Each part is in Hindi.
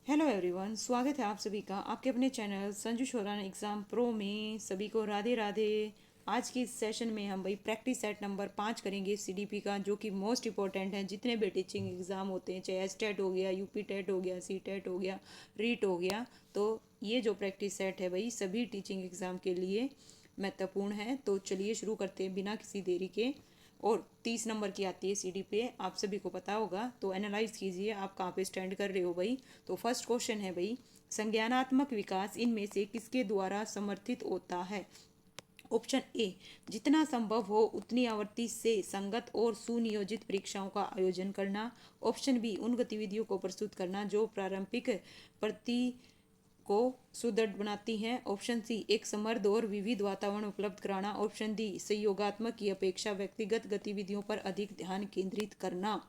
हेलो एवरीवन, स्वागत है आप सभी का आपके अपने channel Sanju Sheoran exam pro में। सभी को राधे राधे। आज की इस सेशन में हम भाई प्रैक्टिस सेट नंबर 5 करेंगे सीडीपी का, जो कि मोस्ट इंपॉर्टेंट है। जितने भी टीचिंग एग्ज़ाम होते हैं, चाहे एसटेट हो गया, यूपी टेट हो गया, सी टेट हो गया, रीट हो गया, तो ये जो प्रैक्टिस सेट है भाई सभी टीचिंग एग्ज़ाम के लिए महत्वपूर्ण है। तो चलिए शुरू करते हैं बिना किसी देरी के। और 30 नंबर की आती है सीडी पे, आप सभी को पता होगा। तो एनालाइज कीजिए आप कहाँ पे स्टैंड कर रहे हो भाई। तो फर्स्ट क्वेश्चन है भाई, संज्ञानात्मक विकास इनमें से किसके द्वारा समर्थित होता है। ऑप्शन ए, जितना संभव हो उतनी आवृत्ति से संगत और सुनियोजित परीक्षाओं का आयोजन करना। ऑप्शन बी, उन गतिविधियों को प्रस्तुत करना जो प्रारंभिक प्रति को सुदृढ़ बनाती हैं। ऑप्शन सी, एक समृद्ध और विविध वातावरण उपलब्ध कराना। ऑप्शन डी, सहयोगात्मक की अपेक्षा व्यक्तिगत गतिविधियों पर अधिक ध्यान केंद्रित करना।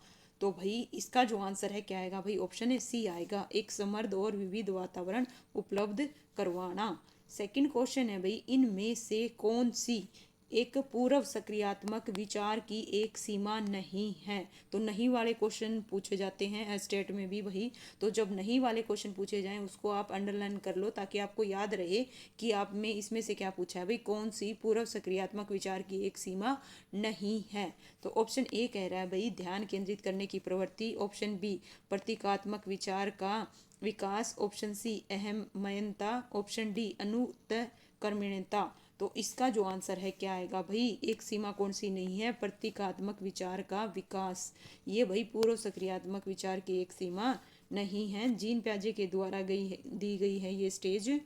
तो भाई इसका जो आंसर है क्या आएगा भाई, ऑप्शन है सी आएगा, एक समृद्ध और विविध वातावरण उपलब्ध करवाना। सेकंड क्वेश्चन है भाई, इनमें से कौन सी एक पूर्व सक्रियात्मक विचार की एक सीमा नहीं है। तो नहीं वाले क्वेश्चन पूछे जाते हैं स्टेट में भी वही। तो जब नहीं वाले क्वेश्चन पूछे जाएं उसको आप अंडरलाइन कर लो, ताकि आपको याद रहे कि आप में इसमें से क्या पूछा है भाई, कौन सी पूर्व सक्रियात्मक विचार की एक सीमा नहीं है। तो ऑप्शन ए कह रहा है भाई ध्यान केंद्रित करने की प्रवृत्ति। ऑप्शन बी, प्रतीकात्मक विचार का विकास। ऑप्शन सी, अहमयनता। ऑप्शन डी, अनुत्क्रमणीयता। तो इसका जो आंसर है क्या आएगा भाई, एक सीमा कौन सी नहीं है, प्रतीकात्मक विचार का विकास। ये भाई पूर्व सक्रियात्मक विचार की एक सीमा नहीं है, जीन प्याजे के द्वारा दी गई है ये स्टेज।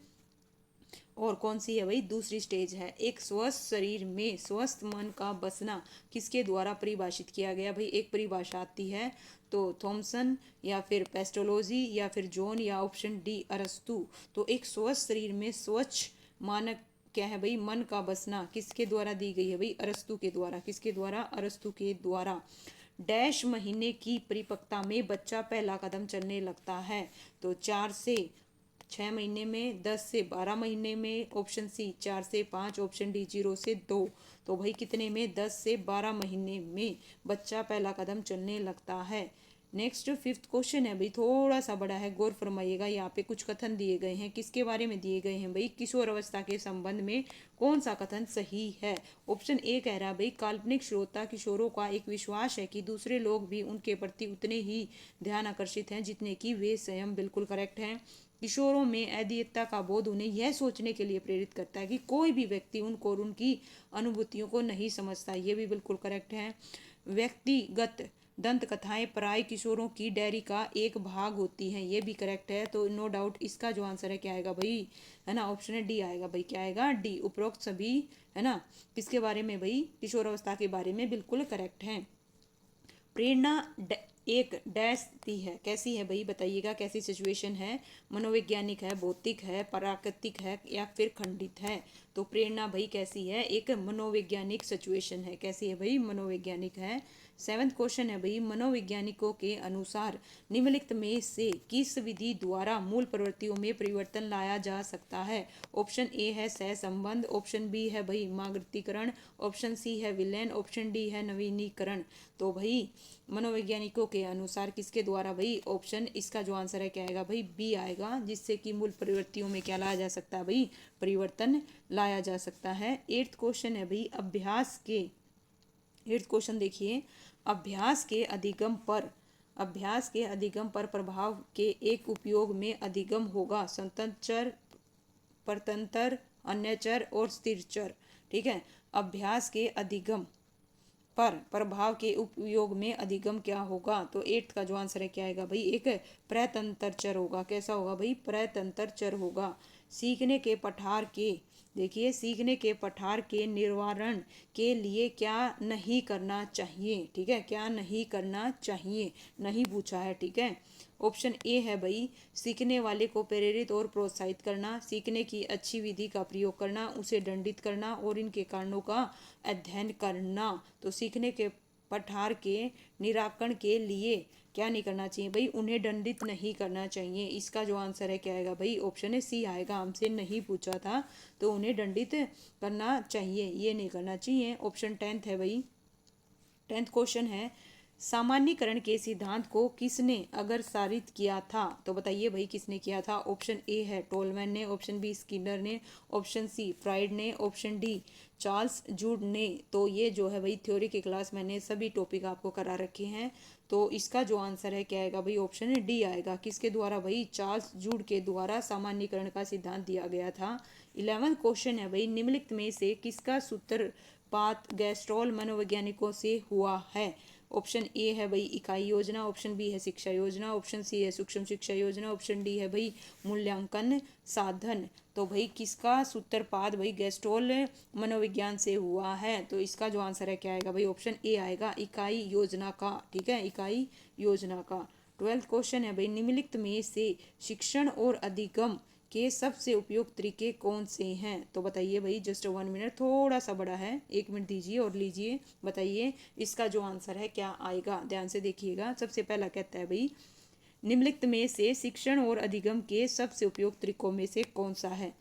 और कौन सी है भाई, दूसरी स्टेज है। एक स्वस्थ शरीर में स्वस्थ मन का बसना किसके द्वारा परिभाषित किया गया भाई, एक परिभाषा आती है। तो थॉमसन या फिर पेस्टोलॉजी या फिर जॉन या ऑप्शन डी अरस्तु। तो एक स्वस्थ शरीर में स्वच्छ मानक क्या है भाई, मन का बसना किसके द्वारा दी गई है भाई, अरस्तु के द्वारा। किसके द्वारा, अरस्तु के द्वारा। डैश महीने की परिपक्वता में बच्चा पहला कदम चलने लगता है। तो 4 से 6 महीने में, 10 से 12 महीने में। ऑप्शन सी 4 से 5, ऑप्शन डी 0 से 2। तो भाई कितने में, 10 से 12 महीने में बच्चा पहला कदम चलने लगता है। नेक्स्ट फिफ्थ क्वेश्चन है भाई, थोड़ा सा बड़ा है, गौर फरमाइएगा। यहाँ पे कुछ कथन दिए गए हैं, किसके बारे में दिए गए हैं भाई, किशोर अवस्था के संबंध में कौन सा कथन सही है। ऑप्शन ए कह रहा है भाई, काल्पनिक श्रोता किशोरों का एक विश्वास है कि दूसरे लोग भी उनके प्रति उतने ही ध्यान आकर्षित हैं जितने कि वे स्वयं। बिल्कुल करेक्ट है। किशोरों में अद्वितीयता का बोध उन्हें यह सोचने के लिए प्रेरित करता है कि कोई भी व्यक्ति उनको और उनकी अनुभूतियों को नहीं समझता। ये भी बिल्कुल करेक्ट है। व्यक्तिगत दंत कथाएं प्राय किशोरों की डायरी का एक भाग होती हैं। ये भी करेक्ट है। तो नो डाउट इसका जो आंसर है क्या आएगा भाई, है ना, ऑप्शन है डी आएगा भाई। क्या आएगा, डी। उपरोक्त सभी है ना किसके बारे में भाई, किशोर अवस्था के बारे में बिल्कुल करेक्ट है। प्रेरणा एक डैश दी है, कैसी है भाई बताइएगा, कैसी सिचुएशन है। मनोवैज्ञानिक है, भौतिक है, प्राकृतिक है या फिर खंडित है। तो प्रेरणा भाई कैसी है, एक मनोवैज्ञानिक सिचुएशन है। कैसी है भाई, मनोवैज्ञानिक है। सेवेंथ क्वेश्चन है भाई, मनोवैज्ञानिकों के अनुसार निम्नलिखित में से किस विधि द्वारा मूल प्रवृत्तियों में परिवर्तन लाया जा सकता है। ऑप्शन ए है सहसंबंध। ऑप्शन बी है भाई मार्गीकरण। ऑप्शन सी है विलयन। ऑप्शन डी है नवीनीकरण। तो भाई मनोवैज्ञानिकों के अनुसार किसके द्वारा भाई, ऑप्शन इसका जो आंसर है क्या आएगा भाई, बी आएगा, जिससे कि मूल प्रवृत्तियों में क्या लाया जा सकता है भाई, परिवर्तन लाया जा सकता है। एट्थ क्वेश्चन है भाई, एट्थ क्वेश्चन देखिए, अभ्यास के अधिगम पर प्रभाव के एक उपयोग में अधिगम होगा स्वतंत्र, परतंत्र, अन्यचर और स्थिर चर। ठीक है, अभ्यास के अधिगम पर प्रभाव के उपयोग में अधिगम क्या होगा। तो एट्थ का जो आंसर है क्या आएगा भाई, एक प्रतंत्र चर होगा। कैसा होगा भाई, प्रतंत्र चर होगा। सीखने के पठार के देखिए, सीखने के पठार के निवारण के लिए क्या नहीं करना चाहिए। ठीक है, क्या नहीं करना चाहिए, नहीं पूछा है। ठीक है, ऑप्शन ए है भाई, सीखने वाले को प्रेरित और प्रोत्साहित करना, सीखने की अच्छी विधि का प्रयोग करना, उसे दंडित करना और इनके कारणों का अध्ययन करना। तो सीखने के पठार के निराकरण के लिए क्या नहीं करना चाहिए भाई, उन्हें दंडित नहीं करना चाहिए। इसका जो आंसर है क्या आएगा भाई, ऑप्शन है सी आएगा, हमसे नहीं पूछा था। तो उन्हें दंडित करना चाहिए, ये नहीं करना चाहिए। ऑप्शन टेंथ है भाई, टेंथ क्वेश्चन है, सामान्यीकरण के सिद्धांत को किसने अग्रसारित किया था? तो बताइए भाई किसने किया था? ऑप्शन ए है टोलमैन ने, ऑप्शन बी स्किनर ने, ऑप्शन सी फ्राइड ने, ऑप्शन डी चार्ल्स जूड ने। तो ये जो है भाई थ्योरी की क्लास मैंने सभी टॉपिक आपको करा रखे हैं। तो इसका जो आंसर है क्या आएगा भाई? ऑप्शन डी आएगा। किसके द्वारा भाई? चार्ल्स जूड के द्वारा सामान्यीकरण का सिद्धांत दिया गया था। 11वां क्वेश्चन है भाई, निम्नलिखित में से किसका सूत्रपात गैस्ट्रोल मनोवैज्ञानिकों से हुआ है? ऑप्शन ए है भाई इकाई योजना, ऑप्शन बी है शिक्षा योजना, ऑप्शन सी है सूक्ष्म शिक्षा योजना, ऑप्शन डी है भाई मूल्यांकन साधन। तो भाई किसका सूत्रपात भाई गैस्ट्रोल मनोविज्ञान से हुआ है? तो इसका जो आंसर है क्या आएगा भाई? ऑप्शन ए आएगा, इकाई योजना का। ठीक है, इकाई योजना का। 12th क्वेश्चन है भाई, निम्नलिखित में से शिक्षण और अधिगम के सबसे उपयुक्त तरीके कौन से हैं? तो बताइए भाई, जस्ट 1 मिनट, थोड़ा सा बड़ा है, 1 मिनट दीजिए और लीजिए, बताइए इसका जो आंसर है क्या आएगा? ध्यान से देखिएगा। सबसे पहला कहता है भाई, निम्नलिखित में से शिक्षण और अधिगम के सबसे उपयुक्त तरीकों में से कौन सा है?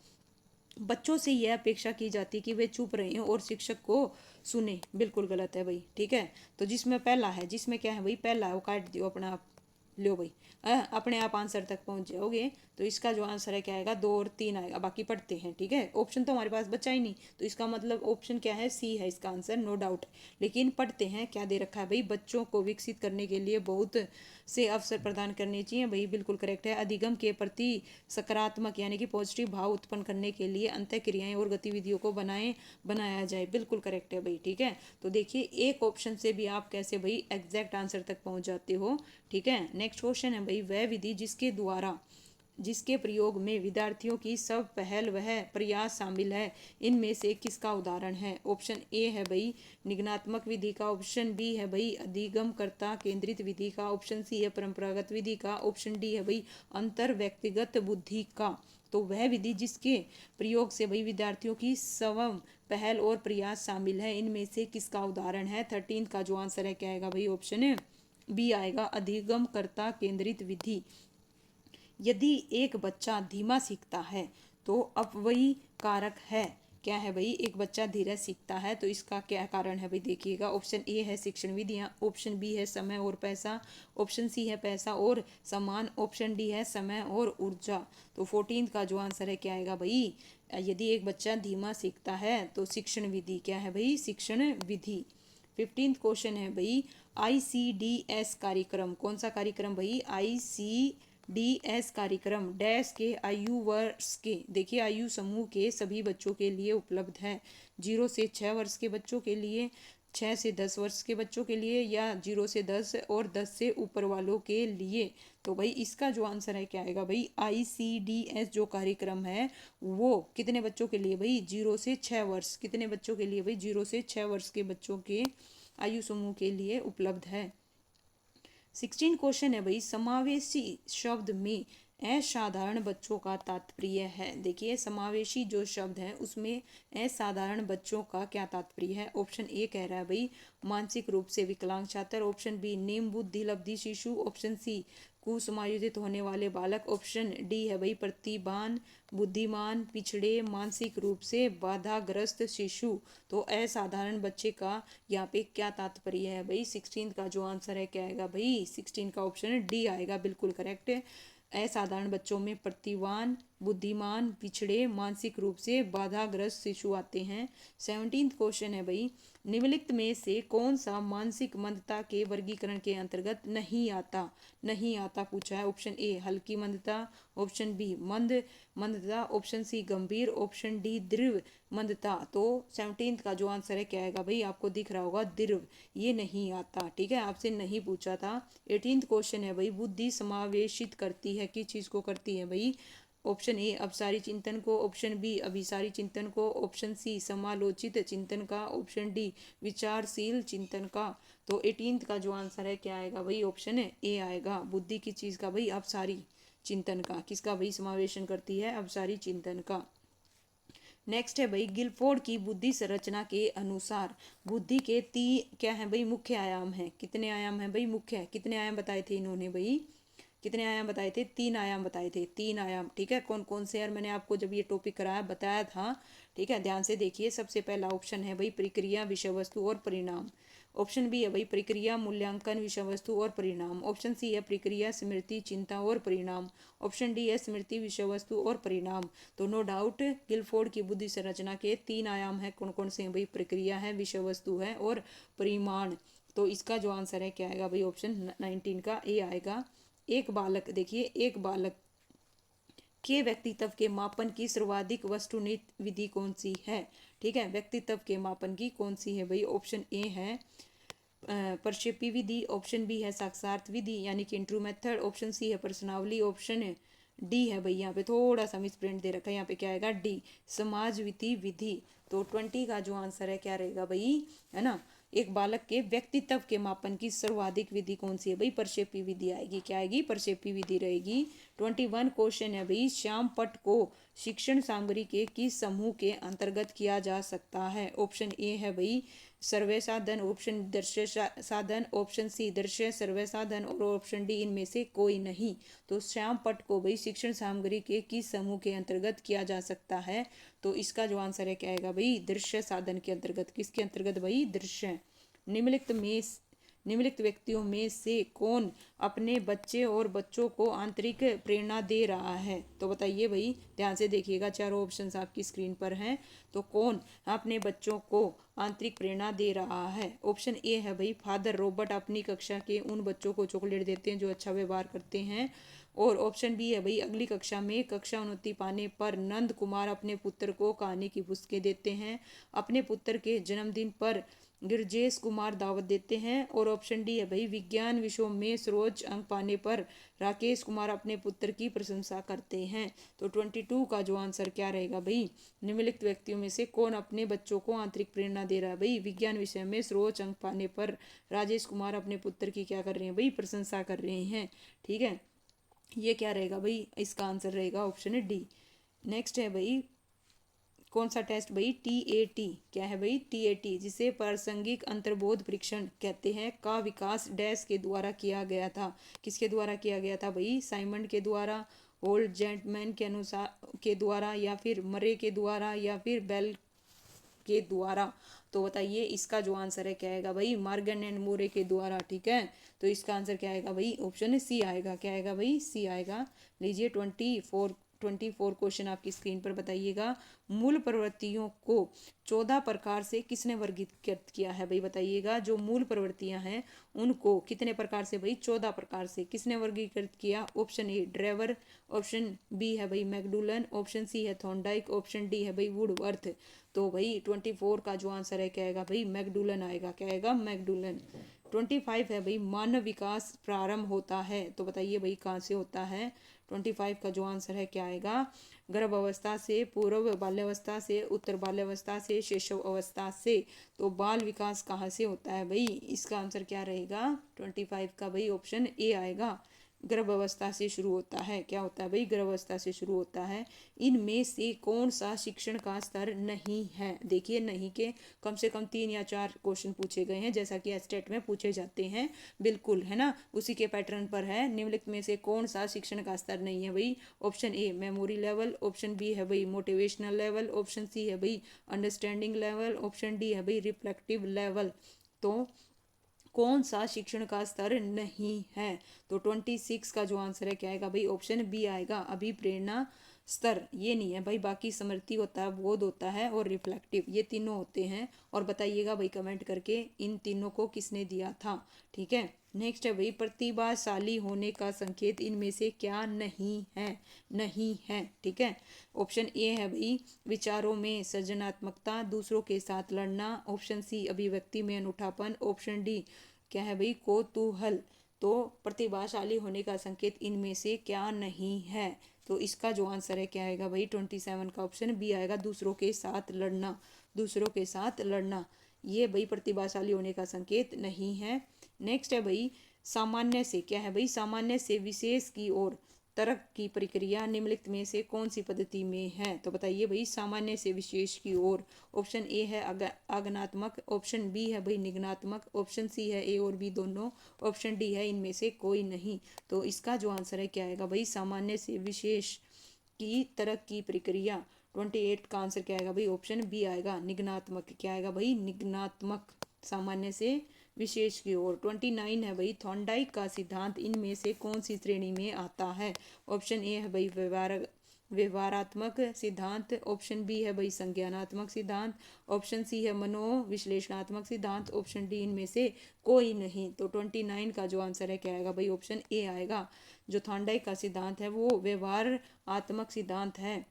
बच्चों से यह अपेक्षा की जाती है कि वे चुप रहें और शिक्षक को सुने। बिल्कुल गलत है भाई। ठीक है, तो जिसमें पहला है, जिसमें क्या है भाई? पहला है वो काट दियो अपना आप। लो भाई, अपने आप आंसर तक पहुंच जाओगे। तो इसका जो आंसर है क्या आएगा? 2 और 3 आएगा। बाकी पढ़ते हैं। ठीक है, ऑप्शन तो हमारे पास बचा ही नहीं, तो इसका मतलब ऑप्शन क्या है? सी है इसका आंसर, नो डाउट। लेकिन पढ़ते हैं क्या दे रखा है भाई? बच्चों को विकसित करने के लिए बहुत से अवसर प्रदान करने चाहिए भाई। बिल्कुल करेक्ट है। अधिगम के प्रति सकारात्मक यानी कि पॉजिटिव भाव उत्पन्न करने के लिए अंतः क्रियाएं और गतिविधियों को बनाया जाए। बिल्कुल करेक्ट है भाई। ठीक है, तो देखिए एक ऑप्शन से भी आप कैसे भाई एग्जैक्ट आंसर तक पहुंच जाते हो। ठीक है, नेक्स्ट क्वेश्चन है भाई, वह विधि जिसके प्रयोग में विद्यार्थियों की सब पहल वह प्रयास शामिल है, इनमें से किसका उदाहरण है? ऑप्शन ए है भाई निगमनात्मक विधि का, ऑप्शन बी है भाई अधिगमकर्ता केंद्रित विधि का, ऑप्शन सी है परंपरागत विधि का, ऑप्शन डी है भाई अंतर व्यक्तिगत बुद्धि का। तो वह विधि जिसके प्रयोग से भाई विद्यार्थियों की स्वयं पहल और प्रयास शामिल है, इनमें से किसका उदाहरण है? 13 का जो आंसर है क्या आएगा भाई? ऑप्शन बी आएगा, अधिगमकर्ता केंद्रित विधि। यदि एक बच्चा धीमा सीखता है तो अपव्ययी कारक है। क्या है भाई? एक बच्चा धीरे सीखता है तो इसका क्या कारण है भाई? देखिएगा, ऑप्शन ए है शिक्षण विधियां, ऑप्शन बी है समय और पैसा, ऑप्शन सी है पैसा और सम्मान, ऑप्शन डी है समय और ऊर्जा। तो 14 का जो आंसर है क्या आएगा भाई? यदि एक बच्चा धीमा सीखता है तो शिक्षण विधि। क्या है भाई? शिक्षण विधि। 15th क्वेश्चन है भाई, ICDS कार्यक्रम कौन सा कार्यक्रम भाई? ICDS कार्यक्रम डैश के आयु वर्ष के, देखिए आयु समूह के सभी बच्चों के लिए उपलब्ध है। 0 से 6 वर्ष के बच्चों के लिए, 6 से 10 वर्ष के बच्चों के लिए, या 0 से 10 और 10 से ऊपर वालों के लिए। तो भाई इसका जो आंसर है क्या आएगा भाई? ICDS जो कार्यक्रम है वो कितने बच्चों के लिए भाई? 0 से 6 वर्ष। कितने बच्चों के लिए भाई? 0 से 6 वर्ष के बच्चों के आयु समूह के लिए उपलब्ध है। 16 क्वेश्चन है भाई, समावेशी शब्द में असाधारण बच्चों का तात्पर्य है। देखिए समावेशी जो शब्द है उसमें असाधारण बच्चों का क्या तात्पर्य है? ऑप्शन ए कह रहा है भाई मानसिक रूप से विकलांग छात्र, ऑप्शन बी निम्न बुद्धि लब्धि शिशु, ऑप्शन सी कुसमायोजित होने वाले बालक, ऑप्शन डी है भाई प्रतिभान बुद्धिमान पिछड़े मानसिक रूप से बाधाग्रस्त शिशु। तो असाधारण बच्चे का यहाँ पे क्या तात्पर्य है भाई? 16 का जो आंसर है क्या आएगा भाई? 16 का ऑप्शन डी आएगा। बिल्कुल करेक्ट है। असाधारण बच्चों में प्रतिवान बुद्धिमान पिछड़े मानसिक रूप से बाधाग्रस्त शिशु आते हैं। 17th क्वेश्चन है भाई, निम्नलिखित में से कौन सा मानसिक मंदता के वर्गीकरण के अंतर्गत नहीं आता पूछा है? ऑप्शन ए हल्की मंदता, ऑप्शन बी मंदता, ऑप्शन सी गंभीर, ऑप्शन डी दृढ़ मंदता। तो 17th का जो आंसर है क्या आएगा भाई? आपको दिख रहा होगा दृढ़, ये नहीं आता। ठीक है, आपसे नहीं पूछा था। 18th क्वेश्चन है भाई, बुद्धि समावेशित करती है, किस चीज को करती है भाई? ऑप्शन ए अपसारी चिंतन को, ऑप्शन बी अभिसारी चिंतन को, ऑप्शन सी समालोचित चिंतन का, ऑप्शन डी विचारशील चिंतन का। तो 18th का जो आंसर है क्या आएगा भाई? ऑप्शन ए आएगा, बुद्धि की चीज का भाई? अपसारी चिंतन का। किसका भाई समावेशन करती है? अपसारी चिंतन का। नेक्स्ट है भाई, गिलफोर्ड की बुद्धि संरचना के अनुसार बुद्धि के क्या है भाई? मुख्य आयाम है। कितने आयाम है भाई? मुख्य। कितने आयाम बताए थे इन्होंने भाई? कितने आयाम बताए थे? 3 आयाम बताए थे। 3 आयाम। ठीक है, कौन कौन से यार मैंने आपको जब ये टॉपिक कराया बताया था। ठीक है, ध्यान से देखिए। सबसे पहला ऑप्शन है भाई प्रक्रिया विषय वस्तु और परिणाम, ऑप्शन बी है भाई प्रक्रिया, मूल्यांकन, विषय वस्तु और परिणाम। ऑप्शन सी है प्रक्रिया, स्मृति, चिंता और परिणाम। ऑप्शन डी है स्मृति, विषय वस्तु और परिणाम। तो नो डाउट गिलफोर्ड की बुद्धि संरचना के 3 आयाम है, कौन कौन से हैं भाई? प्रक्रिया है, विषय वस्तु है और परिमाण। तो इसका जो आंसर है क्या आएगा भाई? ऑप्शन 19 का ए आएगा। एक बालक, देखिए एक बालक के व्यक्तित्व के मापन की सर्वाधिक वस्तुनिष्ठ विधि कौन सी है? ठीक है, व्यक्तित्व के मापन की कौन सी है भाई? ऑप्शन ए है प्रक्षेपी विधि। ऑप्शन बी है साक्षार्थ विधि यानी कि इंटरव्यू मेथड। ऑप्शन सी है प्रश्नावली। ऑप्शन डी है भाई, यहाँ पे थोड़ा सा मिस प्रिंट दे रखा है, यहाँ पे क्या आएगा? डी, समाजविधि विधि। तो 20 का जो आंसर है क्या रहेगा भाई? है ना, एक बालक के व्यक्तित्व के मापन की सर्वाधिक विधि कौन सी है भाई? प्रक्षेपी विधि आएगी। क्या आएगी? प्रक्षेपी विधि रहेगी। 21 क्वेश्चन है भाई, श्याम पट्ट को शिक्षण सामग्री के किस समूह के अंतर्गत किया जा सकता है? ऑप्शन ए है भाई सर्वे साधन। ऑप्शन दृश्य साधन। ऑप्शन सी दृश्य सर्वे साधन और ऑप्शन डी इनमें से कोई नहीं। तो श्याम पट्ट को भाई शिक्षण सामग्री के किस समूह के अंतर्गत किया जा सकता है? तो इसका जो आंसर है क्या आएगा भाई? दृश्य साधन के अंतर्गत। किसके अंतर्गत भाई? दृश्य। निम्नलिखित व्यक्तियों में से कौन अपने बच्चे और बच्चों को आंतरिक प्रेरणा दे रहा है? तो बताइए भाई, ध्यान से देखिएगा, चारों ऑप्शंस आपकी स्क्रीन पर हैं। तो कौन अपने बच्चों को आंतरिक प्रेरणा दे रहा है? ऑप्शन ए है भाई फादर रॉबर्ट अपनी कक्षा के उन बच्चों को चॉकलेट देते हैं जो अच्छा व्यवहार करते हैं। और ऑप्शन बी है भाई अगली कक्षा में कक्षा उन्नति पाने पर नंद कुमार अपने पुत्र को कहानी की पुस्तकें देते हैं। अपने पुत्र के जन्मदिन पर गिरजेश कुमार दावत देते हैं। और ऑप्शन डी है भाई विज्ञान विषयों में सर्वोच्च अंक पाने पर राकेश कुमार अपने पुत्र की प्रशंसा करते हैं। तो 22 का जो आंसर क्या रहेगा भाई? निम्नलिखित व्यक्तियों में से कौन अपने बच्चों को आंतरिक प्रेरणा दे रहा है भाई? विज्ञान विषय में सर्वोच्च अंक पाने पर राजेश कुमार अपने पुत्र की क्या कर रहे हैं भाई? प्रशंसा कर रहे हैं। ठीक है, ये क्या रहेगा भाई? इसका आंसर रहेगा ऑप्शन डी। नेक्स्ट है भाई कौन सा टेस्ट भाई? TAT। क्या है भाई? TAT, जिसे प्रासंगिक अंतर्बोध परीक्षण कहते हैं, का विकास डैश के द्वारा किया गया था। किसके द्वारा किया गया था भाई? साइमंड के द्वारा, ओल्ड जेंटलमैन के अनुसार के द्वारा, या फिर मरे के द्वारा, या फिर बेल के द्वारा। तो बताइए इसका जो आंसर है क्या आएगा भाई? मार्गन एंड मोरे के द्वारा। ठीक है, तो इसका आंसर क्या आएगा भाई? ऑप्शन सी आएगा। क्या आएगा भाई? सी आएगा। लीजिए 24 क्वेश्चन आपकी स्क्रीन पर, बताइएगा मूल प्रवृत्तियों को 14 प्रकार से किसने वर्गीकृत किया है भाई? बताइएगा जो मूल प्रवृत्तियां हैं उनको कितने प्रकार से भाई? 14 प्रकार से किसने वर्गीकृत किया? Option A Drever. Option B है भाई मैकडुलन। ऑप्शन सी है थॉर्नडाइक। ऑप्शन डी है भाई वुडवर्थ। तो भाई 24 का जो आंसर है क्या आएगा भाई? मैकडुलन आएगा। क्या आएगा? मैकडुलन। 25 है भाई मानव विकास प्रारंभ होता है। तो बताइए भाई कहाँ से होता है? 25 का जो आंसर है क्या आएगा? गर्भ अवस्था से, पूर्व बाल्यावस्था से, उत्तर बाल्यावस्था से, शैशव अवस्था से। तो बाल विकास कहाँ से होता है भाई? इसका आंसर क्या रहेगा 25 का भाई? ऑप्शन ए आएगा। गर्भ अवस्था से शुरू होता है। क्या होता है भाई? गर्भ अवस्था से शुरू होता है। इनमें से कौन सा शिक्षण का स्तर नहीं है? देखिए नहीं के कम से कम 3 या 4 क्वेश्चन पूछे गए हैं, जैसा कि एस्टेट में पूछे जाते हैं, बिल्कुल है ना, उसी के पैटर्न पर है। निम्नलिखित में से कौन सा शिक्षण का स्तर नहीं है भाई? Option A memory level. Option B है भाई मोटिवेशनल लेवल। ऑप्शन सी है भाई अंडरस्टैंडिंग लेवल। ऑप्शन डी है भाई रिफ्लेक्टिव लेवल। तो कौन सा शिक्षण का स्तर नहीं है? तो 26 का जो आंसर है क्या आएगा भाई? ऑप्शन बी आएगा। अभी प्रेरणा स्तर ये नहीं है भाई, बाकी स्मृति होता है, बोध होता है और रिफ्लेक्टिव, ये तीनों होते हैं। और बताइएगा भाई कमेंट करके इन तीनों को किसने दिया था। ठीक है, नेक्स्ट है भाई प्रतिभाशाली होने का संकेत इनमें से क्या नहीं है? नहीं है। ठीक है, ऑप्शन ए है भाई विचारों में सृजनात्मकता, दूसरों के साथ लड़ना। ऑप्शन सी अभिव्यक्ति में अनूठापन। ऑप्शन डी क्या है भाई? कौतूहल। तो प्रतिभाशाली होने का संकेत इनमें से क्या नहीं है? तो इसका जो आंसर है क्या आएगा भाई? 27 का ऑप्शन बी आएगा, दूसरों के साथ लड़ना। दूसरों के साथ लड़ना ये भाई प्रतिभाशाली होने का संकेत नहीं है। नेक्स्ट है भाई सामान्य से, क्या है भाई? सामान्य से विशेष की ओर तर्क की प्रक्रिया निम्नलिखित में से कौन सी पद्धति में है? तो बताइए भाई सामान्य से विशेष की ओर। ऑप्शन ए है आगमनात्मक। ऑप्शन बी है भाई निगमनात्मक। ऑप्शन सी है ए और बी दोनों। ऑप्शन डी है इनमें से कोई नहीं। तो इसका जो आंसर है क्या आएगा भाई? सामान्य से विशेष की तर्क की प्रक्रिया। 28 का आंसर क्या आएगा भाई? ऑप्शन बी आएगा निगमनात्मक। क्या आएगा भाई? निगमनात्मक। सामान्य से विशेष की ओर। 29 है भाई, थॉर्नडाइक का सिद्धांत इनमें से कौन सी श्रेणी में आता है? ऑप्शन ए है भाई व्यवहारात्मक सिद्धांत, ऑप्शन बी है भाई संज्ञानात्मक सिद्धांत, ऑप्शन सी है मनोविश्लेषणात्मक सिद्धांत, ऑप्शन डी इनमें से कोई नहीं। तो 29 का जो आंसर है क्या आएगा भाई? ऑप्शन ए आएगा। जो थॉर्नडाइक का सिद्धांत है वो व्यवहारात्मक सिद्धांत है।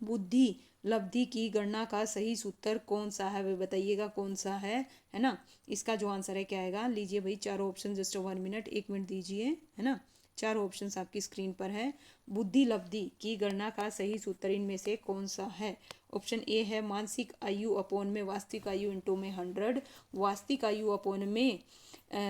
बुद्धि लब्धि की गणना का सही सूत्र कौन सा है, वे बताइएगा कौन सा है ना। इसका जो आंसर है क्या आएगा? लीजिए भाई चारों ऑप्शन, जस्ट 1 मिनट, 1 मिनट दीजिए, है ना। चारों ऑप्शन आपकी स्क्रीन पर है। बुद्धि लब्धि की गणना का सही सूत्र इनमें से कौन सा है? ऑप्शन ए है मानसिक आयु अपोन में वास्तविक आयु इंटू में 100, वास्तविक आयु अपोन में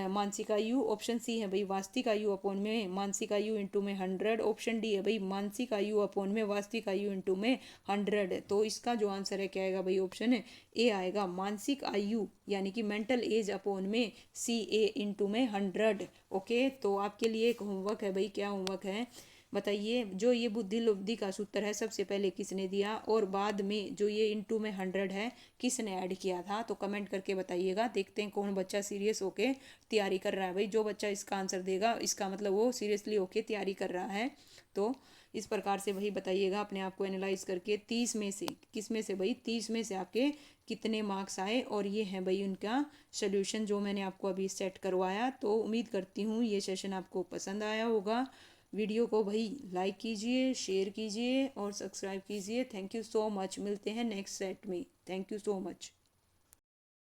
मानसिक आयु। ऑप्शन सी है भाई वास्तविक आयु अपोन में मानसिक आयु इंटू में 100, ऑप्शन डी है भाई मानसिक आयु अपोन में वास्तविक आयु इंटू में 100। तो इसका जो आंसर है क्या आएगा भाई? ऑप्शन ए आएगा, मानसिक आयु यानी कि मेंटल एज अपोन में सी ए इंटू में 100। ओके, तो आपके लिए एक होमवर्क है भाई। क्या होमवर्क है बताइए? जो ये बुद्धि लब्धि का सूत्र है सबसे पहले किसने दिया, और बाद में जो ये इंटू में 100 है किसने ऐड किया था? तो कमेंट करके बताइएगा। देखते हैं कौन बच्चा सीरियस होके तैयारी कर रहा है भाई। जो बच्चा इसका आंसर देगा इसका मतलब वो सीरियसली होके तैयारी कर रहा है। तो इस प्रकार से भाई बताइएगा अपने आप को एनालाइज करके 30 में से किस में से भाई 30 में से आपके कितने मार्क्स आए। और ये है भाई उनका सोल्यूशन जो मैंने आपको अभी सेट करवाया। तो उम्मीद करती हूँ ये सेशन आपको पसंद आया होगा। वीडियो को भाई लाइक कीजिए, शेयर कीजिए और सब्सक्राइब कीजिए। Thank you so much. मिलते हैं नेक्स्ट सेट में। Thank you so much.